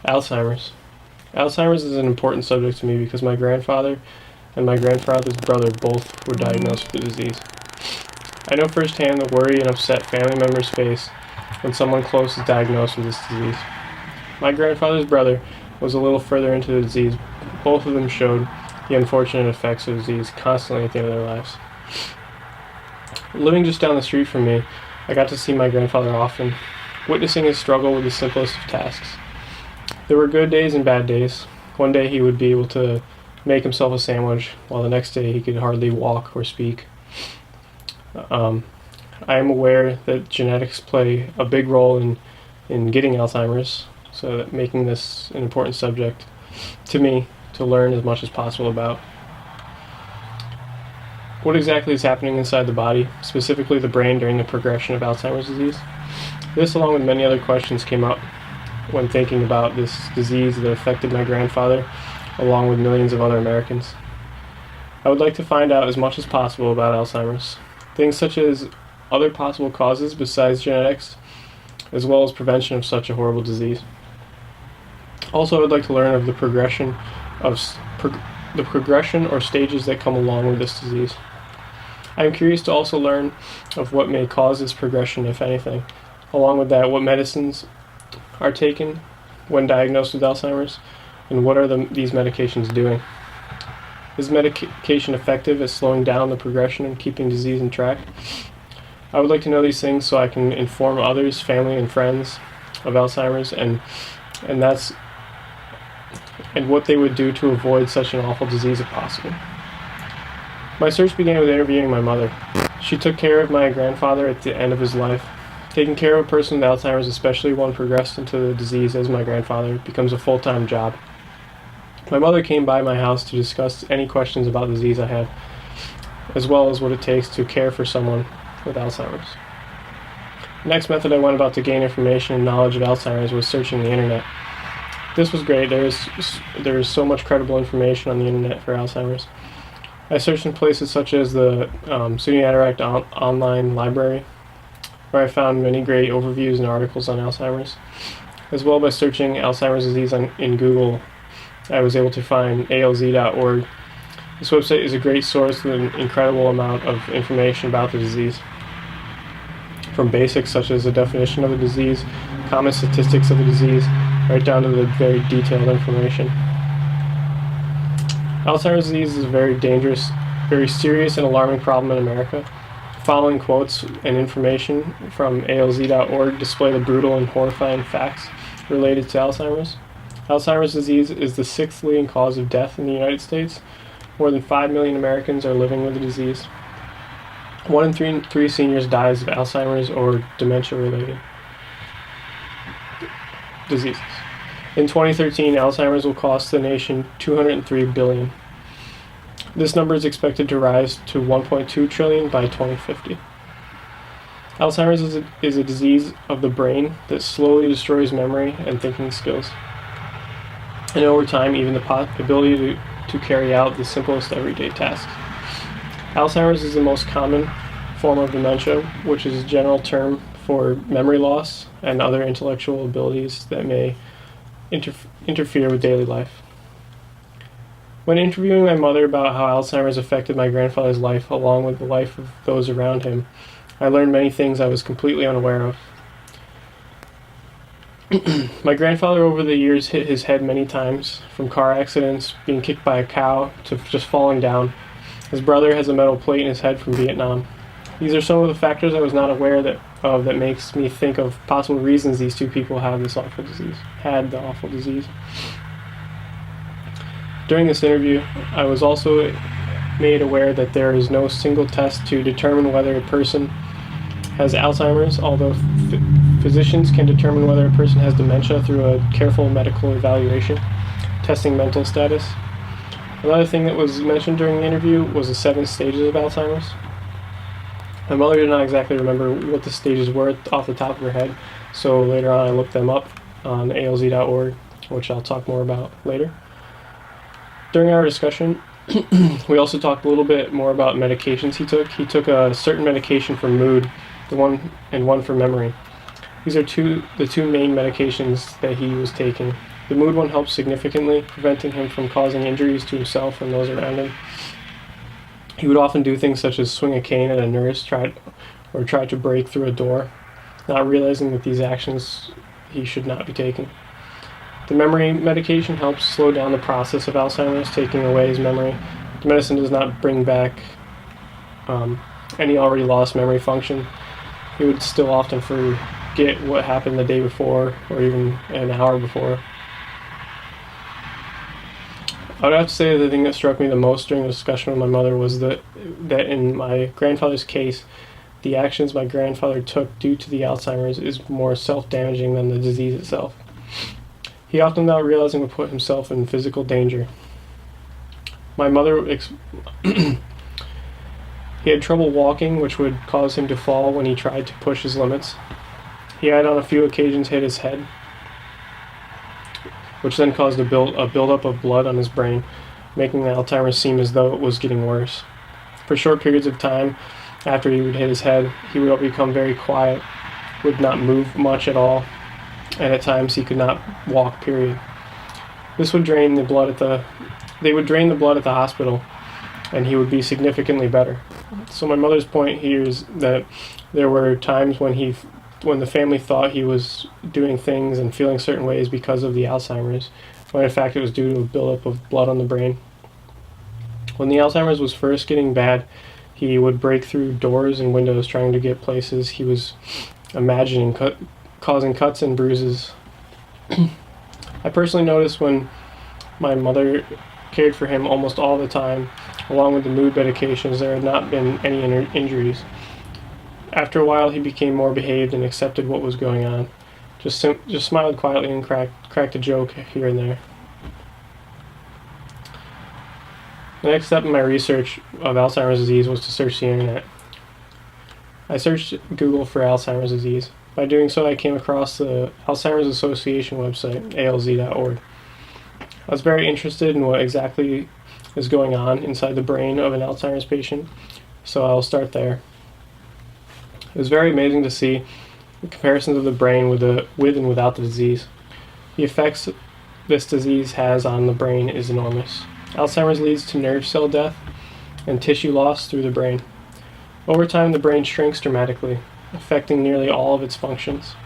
Alzheimer's. Alzheimer's is an important subject to me because my grandfather and my grandfather's brother both were diagnosed with the disease. I know firsthand the worry and upset family members face when someone close is diagnosed with this disease. My grandfather's brother was a little further into the disease. Both of them showed the unfortunate effects of the disease constantly at the end of their lives. Living just down the street from me, I got to see my grandfather often, witnessing his struggle with the simplest of tasks. There were good days and bad days. One day he would be able to make himself a sandwich, while the next day he could hardly walk or speak. I am aware that genetics play a big role in getting Alzheimer's, so that making this an important subject to me to learn as much as possible about. What exactly is happening inside the body, specifically the brain, during the progression of Alzheimer's disease? This, along with many other questions, came up when thinking about this disease that affected my grandfather, along with millions of other Americans. I would like to find out as much as possible about Alzheimer's, things such as other possible causes besides genetics, as well as prevention of such a horrible disease. Also, I would like to learn of the progression or stages that come along with this disease. I am curious to also learn of what may cause this progression, if anything. Along with that, what medicines are taken when diagnosed with Alzheimer's, and what are these medications doing? Is medication effective at slowing down the progression and keeping disease in track? I would like to know these things so I can inform others, family and friends of Alzheimer's, and what they would do to avoid such an awful disease if possible. My search began with interviewing my mother. She took care of my grandfather at the end of his life. Taking care of a person with Alzheimer's, especially one progressed into the disease as my grandfather, becomes a full-time job. My mother came by my house to discuss any questions about the disease I had, as well as what it takes to care for someone with Alzheimer's. The next method I went about to gain information and knowledge of Alzheimer's was searching the internet. This was great. There is so much credible information on the internet for Alzheimer's. I searched in places such as the SUNY Interact online library, where I found many great overviews and articles on Alzheimer's. As well, by searching Alzheimer's disease in Google, I was able to find alz.org. This website is a great source with an incredible amount of information about the disease, from basics such as the definition of the disease, common statistics of the disease, right down to the very detailed information. Alzheimer's disease is a very dangerous, very serious and alarming problem in America. The following quotes and information from alz.org display the brutal and horrifying facts related to Alzheimer's. Alzheimer's disease is the 6th leading cause of death in the United States. More than 5 million Americans are living with the disease. 1 in 3 seniors dies of Alzheimer's or dementia-related diseases. In 2013, Alzheimer's will cost the nation $203 billion. This number is expected to rise to $1.2 trillion by 2050. Alzheimer's is a disease of the brain that slowly destroys memory and thinking skills, and over time, even the ability to carry out the simplest everyday tasks. Alzheimer's is the most common form of dementia, which is a general term for memory loss and other intellectual abilities that may interfere with daily life. When interviewing my mother about how Alzheimer's affected my grandfather's life along with the life of those around him, I learned many things I was completely unaware of. My grandfather over the years hit his head many times, from car accidents, being kicked by a cow, to just falling down. His brother has a metal plate in his head from Vietnam. These are some of the factors I was not aware of that makes me think of possible reasons these two people had the awful disease. During this interview, I was also made aware that there is no single test to determine whether a person has Alzheimer's, although physicians can determine whether a person has dementia through a careful medical evaluation, testing mental status. Another thing that was mentioned during the interview was the 7 stages of Alzheimer's. My mother did not exactly remember what the stages were off the top of her head, so later on I looked them up on alz.org, which I'll talk more about later. During our discussion, we also talked a little bit more about medications he took. He took a certain medication for mood, one for memory. These are the two main medications that he was taking The mood one helps significantly, preventing him from causing injuries to himself and those around him. He would often do things such as swing a cane at a nurse, try to break through a door, not realizing that these actions he should not be taking. The memory medication helps slow down the process of Alzheimer's, taking away his memory. The medicine does not bring back any already lost memory function. He would still often forget what happened the day before or even an hour before. I would have to say the thing that struck me the most during the discussion with my mother was that in my grandfather's case, the actions my grandfather took due to the Alzheimer's is more self-damaging than the disease itself. He often, without realizing, would put himself in physical danger. My mother, he had trouble walking, which would cause him to fall when he tried to push his limits. He had on a few occasions hit his head, which then caused a buildup of blood on his brain, making the Alzheimer's seem as though it was getting worse. For short periods of time, after he would hit his head, he would become very quiet, would not move much at all, and at times he could not walk, period. This would drain the blood they would drain the blood at the hospital, and he would be significantly better. So my mother's point here is that there were times when the family thought he was doing things and feeling certain ways because of the Alzheimer's, when in fact it was due to a buildup of blood on the brain. When the Alzheimer's was first getting bad, he would break through doors and windows trying to get places he was imagining, causing cuts and bruises. I personally noticed when my mother cared for him almost all the time, along with the mood medications, there had not been any injuries. After a while, he became more behaved and accepted what was going on. Just smiled quietly and cracked a joke here and there. The next step in my research of Alzheimer's disease was to search the internet. I searched Google for Alzheimer's disease. By doing so, I came across the Alzheimer's Association website, alz.org. I was very interested in what exactly is going on inside the brain of an Alzheimer's patient, so I'll start there. It was very amazing to see the comparisons of the brain with and without the disease. The effects this disease has on the brain is enormous. Alzheimer's leads to nerve cell death and tissue loss through the brain. Over time, the brain shrinks dramatically, affecting nearly all of its functions.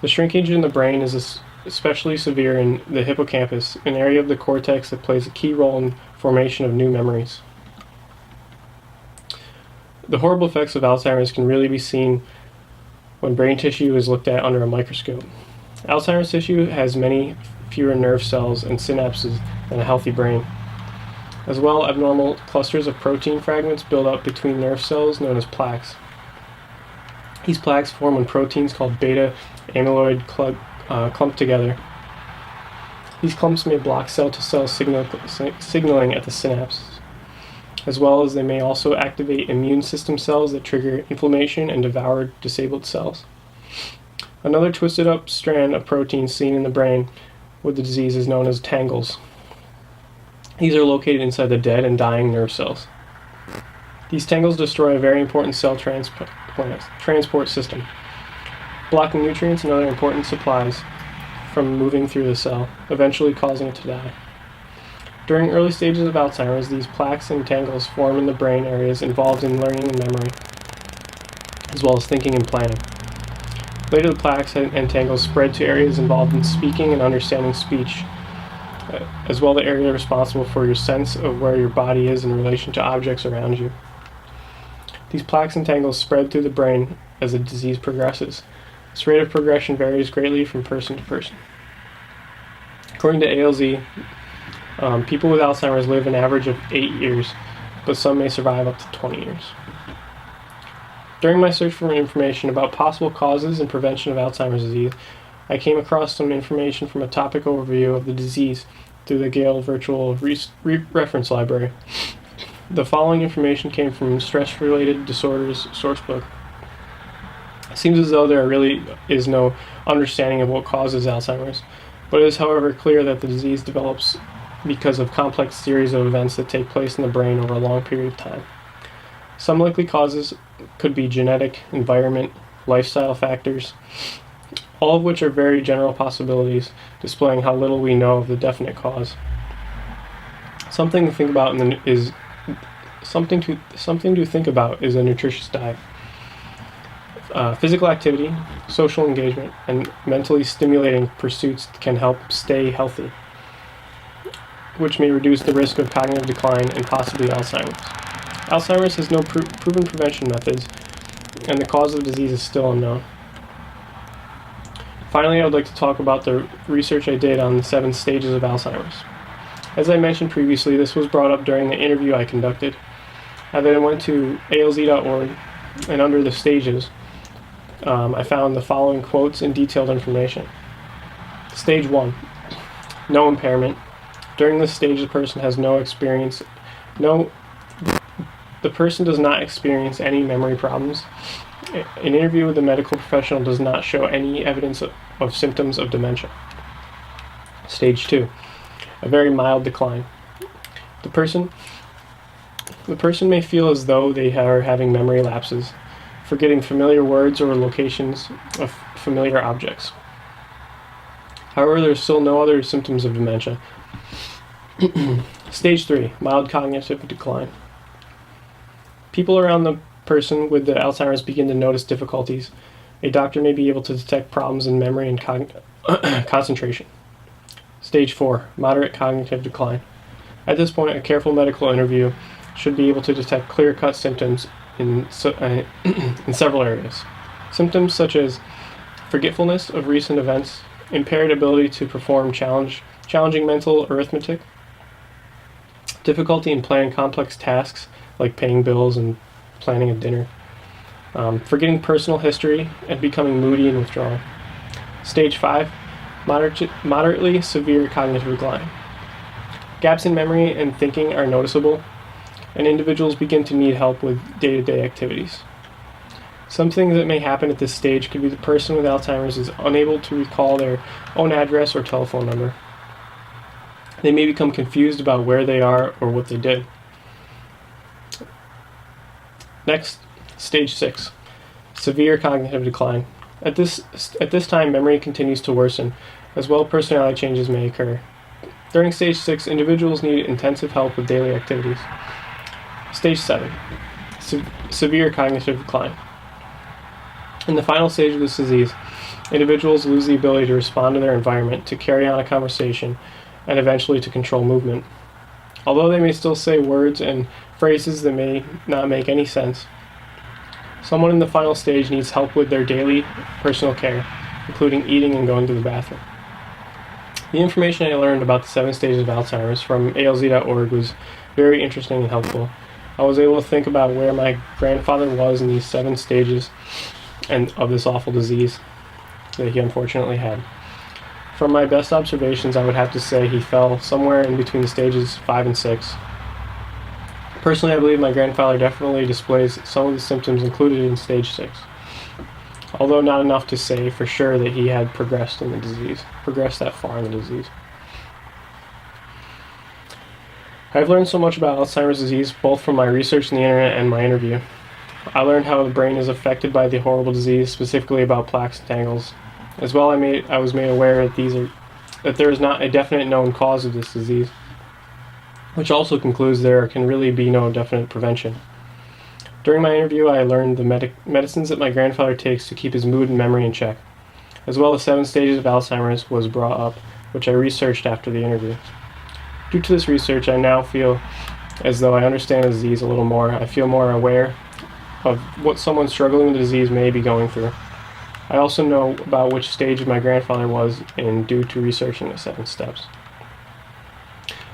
The shrinkage in the brain is especially severe in the hippocampus, an area of the cortex that plays a key role in formation of new memories. The horrible effects of Alzheimer's can really be seen when brain tissue is looked at under a microscope. Alzheimer's tissue has many fewer nerve cells and synapses than a healthy brain. As well, abnormal clusters of protein fragments build up between nerve cells known as plaques. These plaques form when proteins called beta amyloid clump together. These clumps may block cell-to-cell signaling at the synapses, as well as they may also activate immune system cells that trigger inflammation and devour disabled cells. Another twisted up strand of proteins seen in the brain with the disease is known as tangles. These are located inside the dead and dying nerve cells. These tangles destroy a very important cell transport system, blocking nutrients and other important supplies from moving through the cell, eventually causing it to die. During early stages of Alzheimer's, these plaques and tangles form in the brain areas involved in learning and memory, as well as thinking and planning. Later, the plaques and tangles spread to areas involved in speaking and understanding speech, as well the area responsible for your sense of where your body is in relation to objects around you. These plaques and tangles spread through the brain as the disease progresses. This rate of progression varies greatly from person to person. According to ALZ, people with Alzheimer's live an average of 8 years, but some may survive up to 20 years. During my search for information about possible causes and prevention of Alzheimer's disease, I came across some information from a topic overview of the disease through the Gale Virtual Reference Library. The following information came from Stress-Related Disorders Sourcebook. It seems as though there really is no understanding of what causes Alzheimer's, but it is, however, clear that the disease develops because of complex series of events that take place in the brain over a long period of time. Some likely causes could be genetic, environment, lifestyle factors, all of which are very general possibilities, displaying how little we know of the definite cause. Something to think about is a nutritious diet. Physical activity, social engagement, and mentally stimulating pursuits can help stay healthy, which may reduce the risk of cognitive decline and possibly Alzheimer's. Alzheimer's has no proven prevention methods, and the cause of the disease is still unknown. Finally, I would like to talk about the research I did on the 7 stages of Alzheimer's. As I mentioned previously, this was brought up during the interview I conducted. I then went to alz.org, and under the stages, I found the following quotes and detailed information. Stage 1, no impairment. During this stage, the person has the person does not experience any memory problems. An interview with a medical professional does not show any evidence of symptoms of dementia. Stage 2, a very mild decline. The person may feel as though they are having memory lapses, forgetting familiar words or locations of familiar objects. However, there are still no other symptoms of dementia. Stage 3, mild cognitive decline. People around the person with the Alzheimer's begin to notice difficulties. A doctor may be able to detect problems in memory and concentration. Stage 4, moderate cognitive decline. At this point, a careful medical interview should be able to detect clear-cut symptoms in several areas. Symptoms such as forgetfulness of recent events, impaired ability to perform challenging mental arithmetic, difficulty in planning complex tasks like paying bills and planning a dinner, forgetting personal history, and becoming moody and withdrawal. Stage 5, moderately severe cognitive decline. Gaps in memory and thinking are noticeable, and individuals begin to need help with day-to-day activities. Some things that may happen at this stage could be the person with Alzheimer's is unable to recall their own address or telephone number. They may become confused about where they are or what they did. Next, stage 6, severe cognitive decline. At this time, memory continues to worsen, as well personality changes may occur. During stage 6, individuals need intensive help with daily activities. Stage 7, severe cognitive decline. In the final stage of this disease, individuals lose the ability to respond to their environment, to carry on a conversation, and eventually to control movement. Although they may still say words and phrases that may not make any sense, someone in the final stage needs help with their daily personal care, including eating and going to the bathroom. The information I learned about the 7 stages of Alzheimer's from alz.org was very interesting and helpful. I was able to think about where my grandfather was in these 7 stages and of this awful disease that he unfortunately had. From my best observations, I would have to say he fell somewhere in between stages 5 and 6. Personally, I believe my grandfather definitely displays some of the symptoms included in stage 6, although not enough to say for sure that he had progressed that far in the disease. I've learned so much about Alzheimer's disease, both from my research on the internet and my interview. I learned how the brain is affected by the horrible disease, specifically about plaques and tangles. As well, I was made aware that there is not a definite known cause of this disease, which also concludes there can really be no definite prevention. During my interview, I learned the medicines that my grandfather takes to keep his mood and memory in check, as well as 7 stages of Alzheimer's was brought up, which I researched after the interview. Due to this research, I now feel as though I understand the disease a little more. I feel more aware of what someone struggling with the disease may be going through. I also know about which stage my grandfather was in due to researching the 7 steps.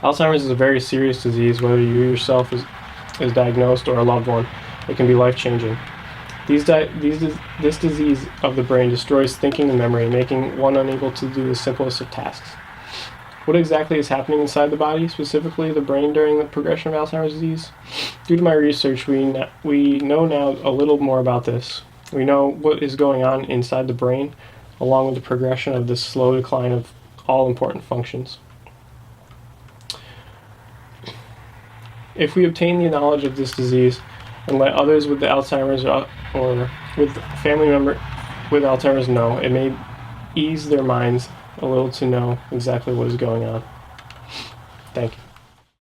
Alzheimer's is a very serious disease, whether you yourself is diagnosed or a loved one. It can be life-changing. This disease of the brain destroys thinking and memory, making one unable to do the simplest of tasks. What exactly is happening inside the body, specifically the brain, during the progression of Alzheimer's disease? Due to my research, we know now a little more about this. We know what is going on inside the brain, along with the progression of this slow decline of all important functions. If we obtain the knowledge of this disease and let others with the Alzheimer's or with family member with Alzheimer's know, it may ease their minds a little to know exactly what is going on. Thank you.